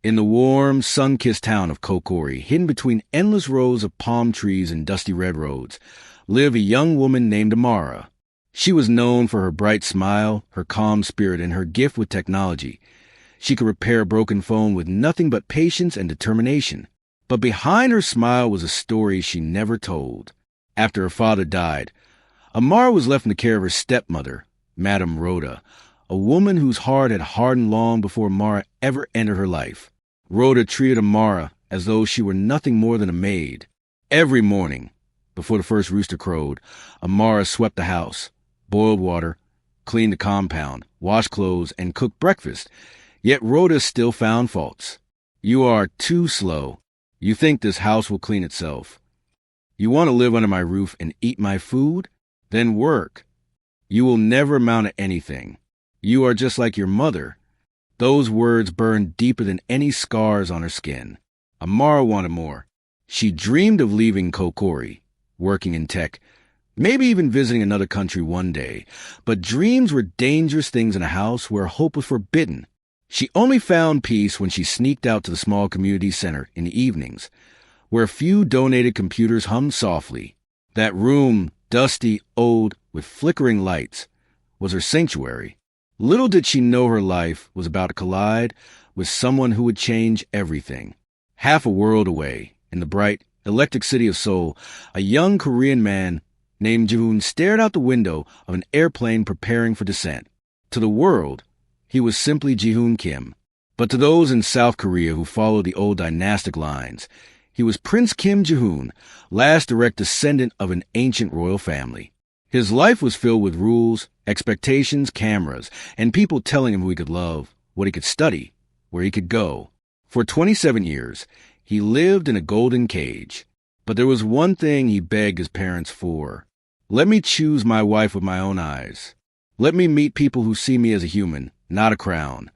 In the warm, sun-kissed town of Kokori, hidden between endless rows of palm trees and dusty red roads, lived a young woman named Amara. She was known for her bright smile, her calm spirit, and her gift with technology. She could repair a broken phone with nothing but patience and determination. But behind her smile was a story she never told. After her father died, Amara was left in the care of her stepmother, Madame Rhoda, a woman whose heart had hardened long before Amara ever entered her life. Rhoda treated Amara as though she were nothing more than a maid. Every morning, before the first rooster crowed, Amara swept the house, boiled water, cleaned the compound, washed clothes, and cooked breakfast. Yet Rhoda still found faults. "You are too slow. You think this house will clean itself. You want to live under my roof and eat my food? Then work. You will never amount to anything. You are just like your mother." Those words burned deeper than any scars on her skin. Amara wanted more. She dreamed of leaving Kokori, working in tech, maybe even visiting another country one day. But dreams were dangerous things in a house where hope was forbidden. She only found peace when she sneaked out to the small community center in the evenings, where a few donated computers hummed softly. That room, dusty, old, with flickering lights, was her sanctuary. Little did she know her life was about to collide with someone who would change everything. Half a world away, in the bright, electric city of Seoul, a young Korean man named Ji-hoon stared out the window of an airplane preparing for descent. To the world, he was simply Ji-hoon Kim. But to those in South Korea who followed the old dynastic lines, he was Prince Kim Ji-hoon, last direct descendant of an ancient royal family. His life was filled with rules, expectations, cameras, and people telling him who he could love, what he could study, where he could go. For 27 years, he lived in a golden cage. But there was one thing he begged his parents for. "Let me choose my wife with my own eyes. Let me meet people who see me as a human, not a crown."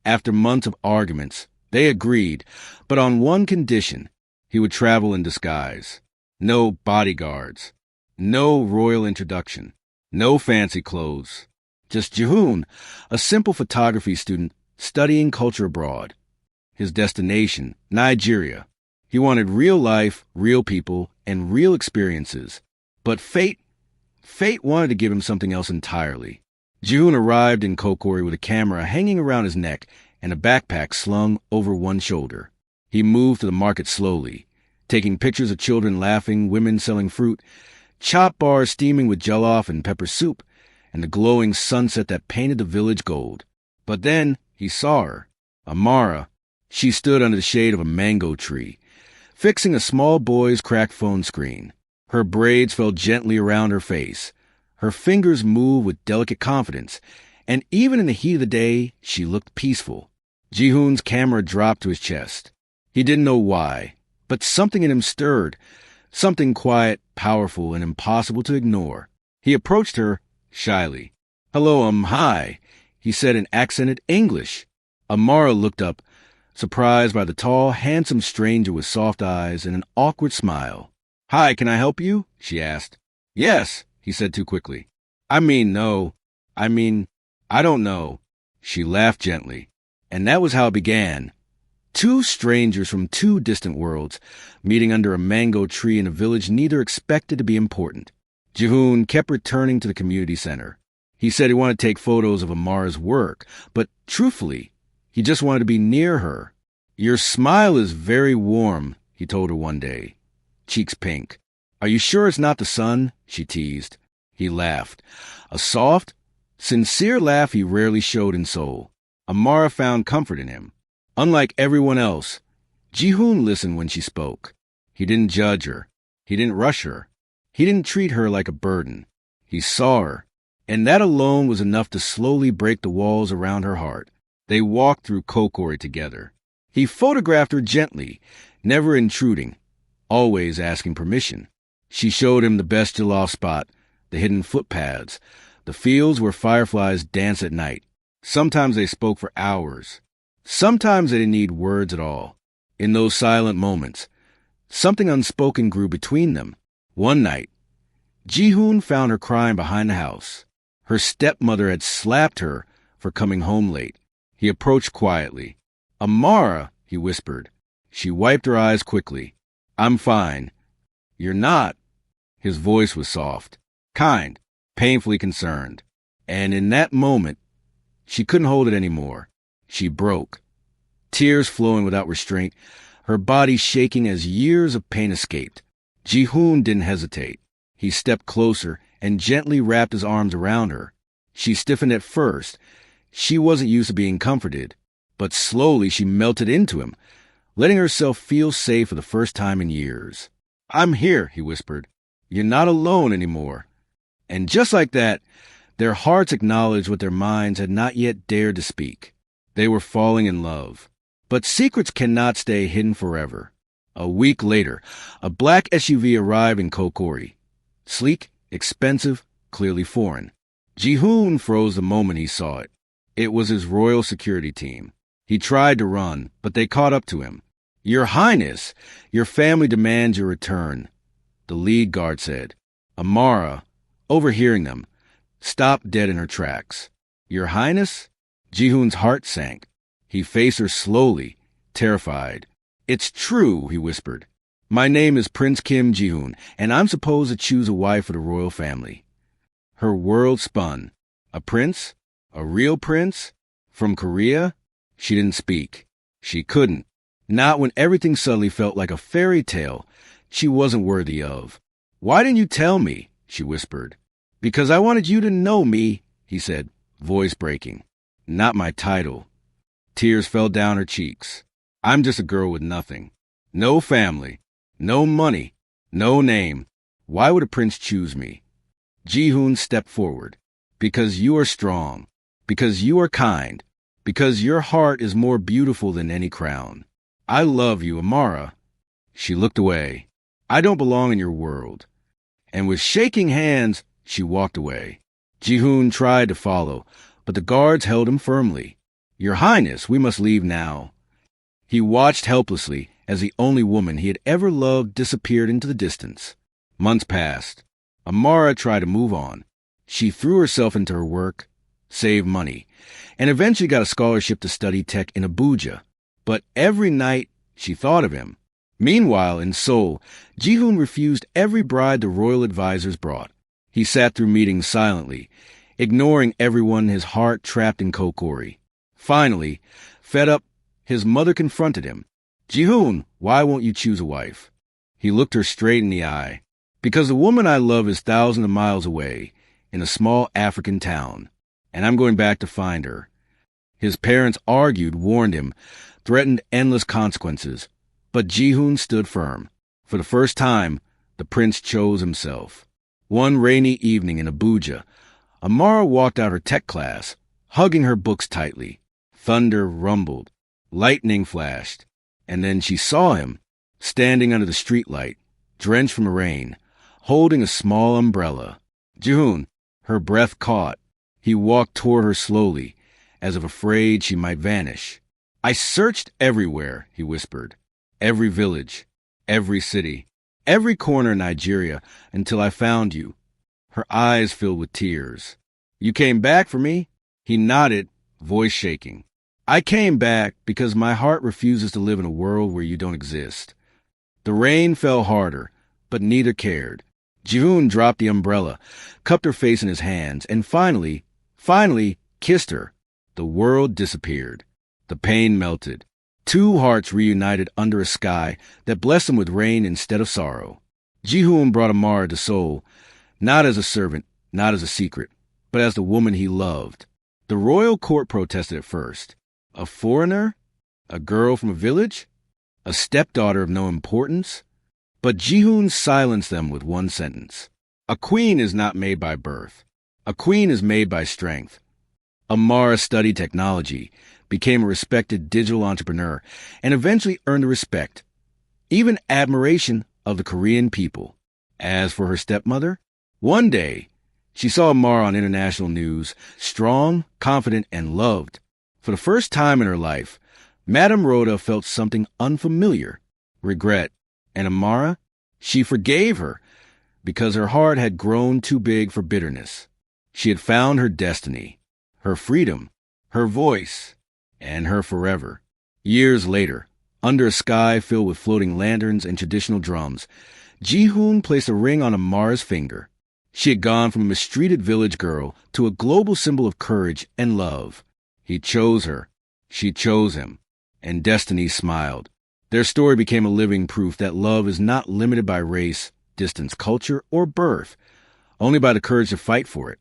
After months of arguments, they agreed, but on one condition: he would travel in disguise. No bodyguards. No royal introduction. No fancy clothes. Just Ji-hoon, a simple photography student studying culture abroad. His destination, Nigeria. He wanted real life, real people, and real experiences. But fate wanted to give him something else entirely. Ji-hoon arrived in Kokori with a camera hanging around his neck and a backpack slung over one shoulder. He moved to the market slowly, taking pictures of children laughing, women selling fruit, chop bars steaming with jollof and pepper soup, and the glowing sunset that painted the village gold. But then he saw her, Amara. She stood under the shade of a mango tree, fixing a small boy's cracked phone screen. Her braids fell gently around her face. Her fingers moved with delicate confidence, and even in the heat of the day, she looked peaceful. Ji-hoon's camera dropped to his chest. He didn't know why, but something in him stirred, something quiet, powerful, and impossible to ignore. He approached her shyly. "Hello, hi," he said in accented English. Amara looked up, surprised by the tall, handsome stranger with soft eyes and an awkward smile. "Hi, can I help you?" she asked. "Yes," he said too quickly. No. I don't know." She laughed gently. And that was how it began. Two strangers from two distant worlds, meeting under a mango tree in a village neither expected to be important. Ji-hoon kept returning to the community center. He said he wanted to take photos of Amara's work, but truthfully, he just wanted to be near her. "Your smile is very warm," he told her one day, cheeks pink. "Are you sure it's not the sun?" she teased. He laughed, a soft, sincere laugh he rarely showed in Seoul. Amara found comfort in him. Unlike everyone else, Ji-hoon listened when she spoke. He didn't judge her. He didn't rush her. He didn't treat her like a burden. He saw her, and that alone was enough to slowly break the walls around her heart. They walked through Kokori together. He photographed her gently, never intruding, always asking permission. She showed him the best jollof spot, the hidden footpaths, the fields where fireflies dance at night. Sometimes they spoke for hours. Sometimes they didn't need words at all. In those silent moments, something unspoken grew between them. One night, Ji-hoon found her crying behind the house. Her stepmother had slapped her for coming home late. He approached quietly. "Amara," he whispered. She wiped her eyes quickly. I'm fine. You're not. His voice was soft, kind, painfully concerned. And in that moment, she couldn't hold it anymore. She broke. Tears flowing without restraint, her body shaking as years of pain escaped. Ji-hoon didn't hesitate. He stepped closer and gently wrapped his arms around her. She stiffened at first. She wasn't used to being comforted, but slowly she melted into him, letting herself feel safe for the first time in years. I'm here, he whispered. You're not alone anymore. And just like that, their hearts acknowledged what their minds had not yet dared to speak. They were falling in love. But secrets cannot stay hidden forever. A week later, a black SUV arrived in Kokori. Sleek, expensive, clearly foreign. Ji-hoon froze the moment he saw it. It was his royal security team. He tried to run, but they caught up to him. Your Highness, your family demands your return, the lead guard said. Amara, overhearing them, stopped dead in her tracks. Your Highness? Ji-hoon's heart sank. He faced her slowly, terrified. It's true, he whispered. My name is Prince Kim Ji-hoon, and I'm supposed to choose a wife for the royal family. Her world spun. A prince? A real prince? From Korea? She didn't speak. She couldn't. Not when everything suddenly felt like a fairy tale she wasn't worthy of. Why didn't you tell me? She whispered. Because I wanted you to know me, he said, voice breaking. Not my title. Tears fell down her cheeks. I'm just a girl with nothing. No family. No money. No name. Why would a prince choose me? Ji-hoon stepped forward. Because you are strong. Because you are kind. Because your heart is more beautiful than any crown. I love you, Amara. She looked away. I don't belong in your world. And with shaking hands, she walked away. Ji-hoon tried to follow, but the guards held him firmly. Your Highness, we must leave now. He watched helplessly as the only woman he had ever loved disappeared into the distance. Months passed. Amara tried to move on. She threw herself into her work, saved money, and eventually got a scholarship to study tech in Abuja. But every night, she thought of him. Meanwhile, in Seoul, Ji-hoon refused every bride the royal advisors brought. He sat through meetings silently, ignoring everyone, his heart trapped in Kokori. Finally, fed up, his mother confronted him. Ji-hoon, why won't you choose a wife? He looked her straight in the eye. Because the woman I love is thousands of miles away, in a small African town, and I'm going back to find her. His parents argued, warned him, threatened endless consequences. But Ji-hoon stood firm. For the first time, the prince chose himself. One rainy evening in Abuja, Amara walked out her tech class, hugging her books tightly. Thunder rumbled. Lightning flashed. And then she saw him, standing under the streetlight, drenched from the rain, holding a small umbrella. Ji-hoon, her breath caught. He walked toward her slowly, as if afraid she might vanish. I searched everywhere, he whispered. Every village, every city, every corner in Nigeria, until I found you. Her eyes filled with tears. You came back for me? He nodded, voice shaking. I came back because my heart refuses to live in a world where you don't exist. The rain fell harder, but neither cared. Ji-hoon dropped the umbrella, cupped her face in his hands, and finally kissed her. The world disappeared. The pain melted. Two hearts reunited under a sky that blessed them with rain instead of sorrow. Ji-hoon brought Amara to Seoul, not as a servant, not as a secret, but as the woman he loved. The royal court protested at first. A foreigner? A girl from a village? A stepdaughter of no importance? But Ji-hoon silenced them with one sentence. A queen is not made by birth. A queen is made by strength. Amara studied technology, became a respected digital entrepreneur, and eventually earned the respect, even admiration, of the Korean people. As for her stepmother, one day, she saw Amara on international news, strong, confident, and loved. For the first time in her life, Madame Rhoda felt something unfamiliar, regret, and Amara, she forgave her, because her heart had grown too big for bitterness. She had found her destiny, her freedom, her voice, and her forever. Years later, Under a sky filled with floating lanterns and traditional drums, Ji-hoon placed a ring on Amara's finger. She had gone from a mistreated village girl to a global symbol of courage and love. He chose her. She chose him. And destiny smiled. Their story became a living proof that love is not limited by race, distance, culture, or birth, only by the courage to fight for it.